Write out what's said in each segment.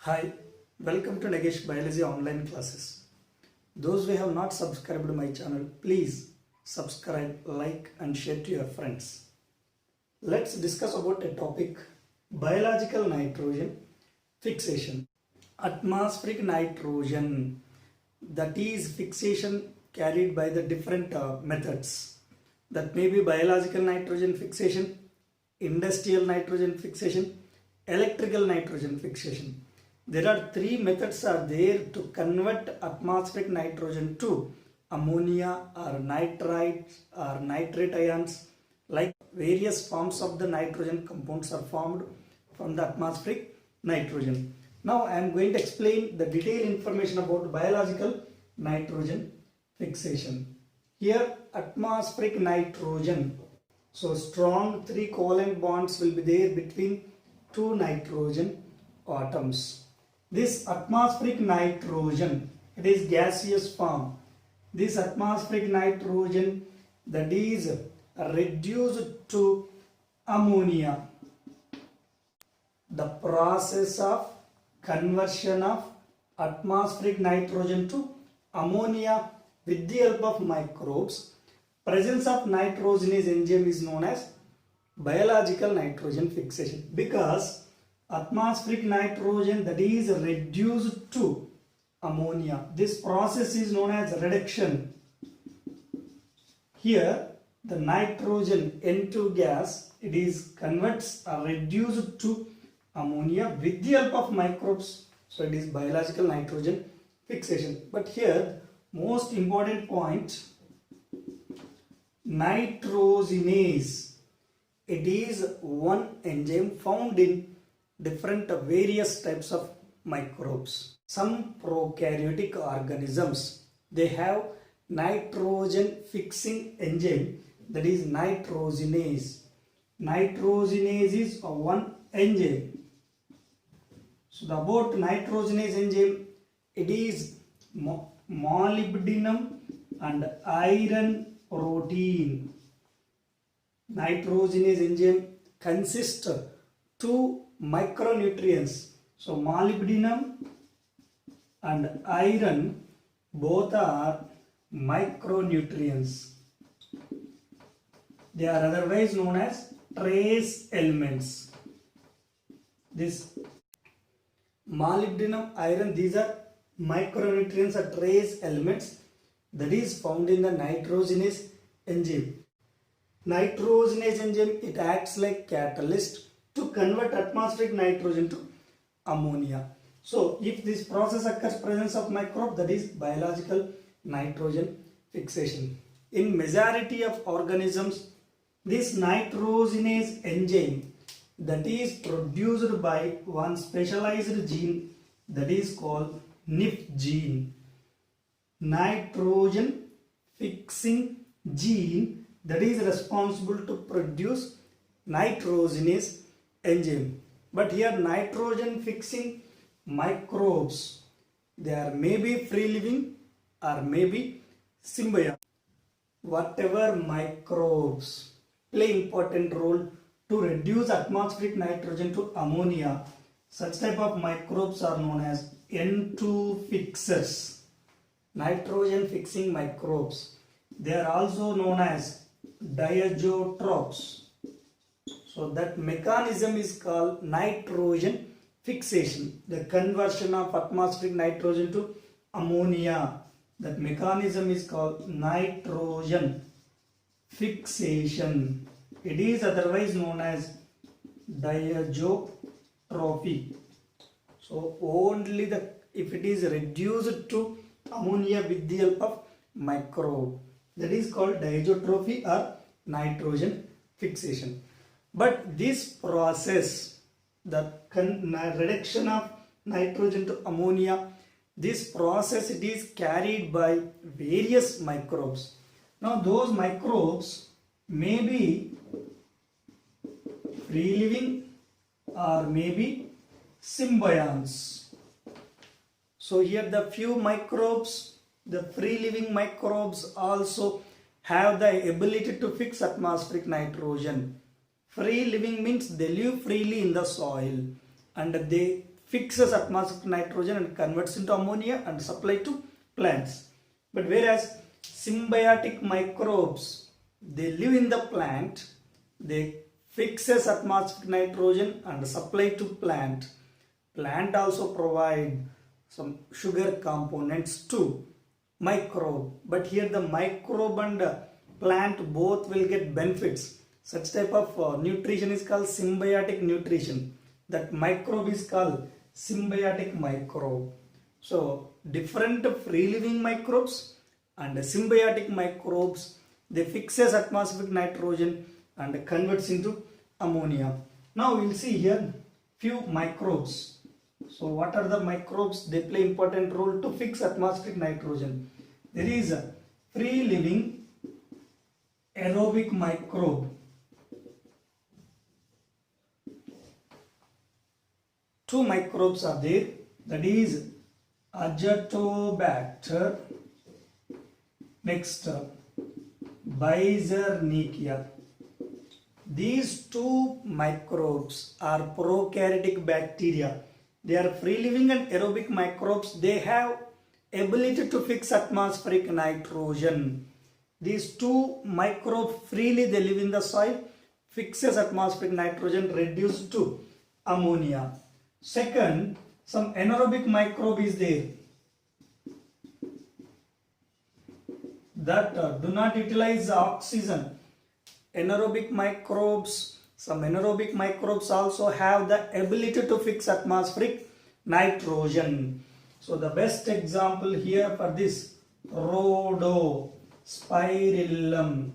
Hi, welcome to Nagesh Biology online classes. Those who have not subscribed to my channel, please subscribe, like and share to your friends. Let's discuss about a topic, biological nitrogen fixation. Atmospheric nitrogen, that is fixation carried by the different methods. That may be biological nitrogen fixation, industrial nitrogen fixation, electrical nitrogen fixation. There are three methods are there to convert atmospheric nitrogen to ammonia or nitrites or nitrate ions. Like various forms of the nitrogen compounds are formed from the atmospheric nitrogen. Now I am going to explain the detailed information about biological nitrogen fixation. Here atmospheric nitrogen. So strong three covalent bonds will be there between two nitrogen atoms. This atmospheric nitrogen, it is gaseous form. This atmospheric nitrogen that is reduced to ammonia. The process of conversion of atmospheric nitrogen to ammonia with the help of microbes. Presence of nitrogenase enzyme is known as biological nitrogen fixation, because atmospheric nitrogen that is reduced to ammonia. This process is known as reduction. Here the nitrogen N2 gas, it is converts or reduced to ammonia with the help of microbes. So it is biological nitrogen fixation. But here most important point, nitrogenase, it is one enzyme found in different various types of microbes. Some prokaryotic organisms, they have nitrogen fixing enzyme, that is nitrogenase. Nitrogenase is one enzyme. So about nitrogenase enzyme, it is molybdenum and iron protein. Nitrogenase enzyme consists of two micronutrients. So molybdenum and iron both are micronutrients. They are otherwise known as trace elements. This molybdenum, iron, these are micronutrients or trace elements that is found in the nitrogenase enzyme. Nitrogenase enzyme, it acts like catalyst to convert atmospheric nitrogen to ammonia. So if this process occurs presence of microbe, that is biological nitrogen fixation. In majority of organisms, this nitrogenase enzyme that is produced by one specialized gene that is called NIF gene. Nitrogen fixing gene that is responsible to produce nitrogenase enzyme. But here nitrogen fixing microbes, they are maybe free living or maybe symbiotic. Whatever microbes play important role to reduce atmospheric nitrogen to ammonia, such type of microbes are known as N2 fixers. Nitrogen fixing microbes. They are also known as diazotrophs. So that mechanism is called nitrogen fixation, the conversion of atmospheric nitrogen to ammonia. That mechanism is called nitrogen fixation. It is otherwise known as diazotrophy. So only if it is reduced to ammonia with the help of microbe, that is called diazotrophy or nitrogen fixation. But this process, the reduction of nitrogen to ammonia, this process it is carried by various microbes. Now those microbes may be free living or maybe symbionts. So here the few microbes, the free living microbes also have the ability to fix atmospheric nitrogen. Free living means they live freely in the soil and they fixes atmospheric nitrogen and converts into ammonia and supply to plants. But whereas symbiotic microbes, they live in the plant, they fixes atmospheric nitrogen and supply to plant. Plant also provide some sugar components to microbe, but here the microbe and plant both will get benefits. Such type of nutrition is called symbiotic nutrition. That microbe is called symbiotic microbe. So different free living microbes and symbiotic microbes, they fixes atmospheric nitrogen and converts into ammonia. Now we will see here few microbes. So what are the microbes? They play important role to fix atmospheric nitrogen. There is a free living aerobic microbe. Two microbes are there, that is Azotobacter, next Beizernichia. These two microbes are prokaryotic bacteria. They are free living and aerobic microbes. They have ability to fix atmospheric nitrogen. These two microbes freely they live in the soil, fixes atmospheric nitrogen, reduced to ammonia. Second, some anaerobic microbe is there that do not utilize oxygen. Anaerobic microbes, some anaerobic microbes also have the ability to fix atmospheric nitrogen. So the best example here for this, Rhodospirillum,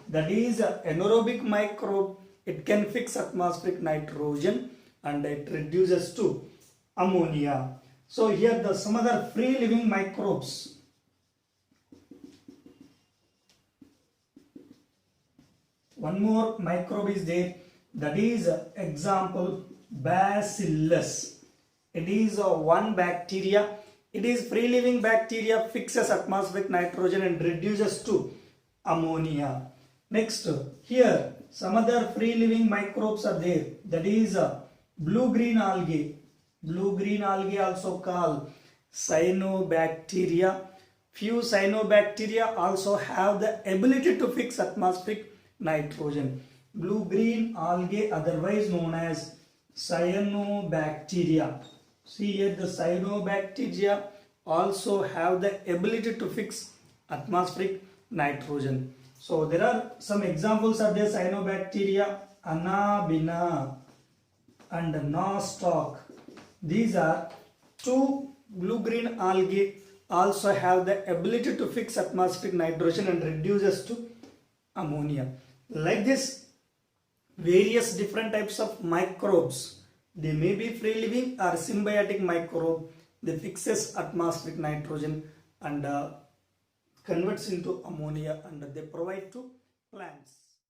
that is an anaerobic microbe. It can fix atmospheric nitrogen and it reduces to ammonia. So here the some other free living microbes. One more microbe is there, that is example Bacillus. It is one bacteria. It is free living bacteria, fixes atmospheric nitrogen and reduces to ammonia. Next, here some other free living microbes are there, that is blue-green algae. Blue-green algae also called cyanobacteria. Few cyanobacteria also have the ability to fix atmospheric nitrogen. Blue-green algae, otherwise known as cyanobacteria. See here, the cyanobacteria also have the ability to fix atmospheric nitrogen. So there are some examples of the cyanobacteria, Anabina and Nostoc. These are two blue-green algae also have the ability to fix atmospheric nitrogen and reduces to ammonia. Like this, various different types of microbes, they may be free living or symbiotic microbe. They fixes atmospheric nitrogen and converts into ammonia and they provide to plants.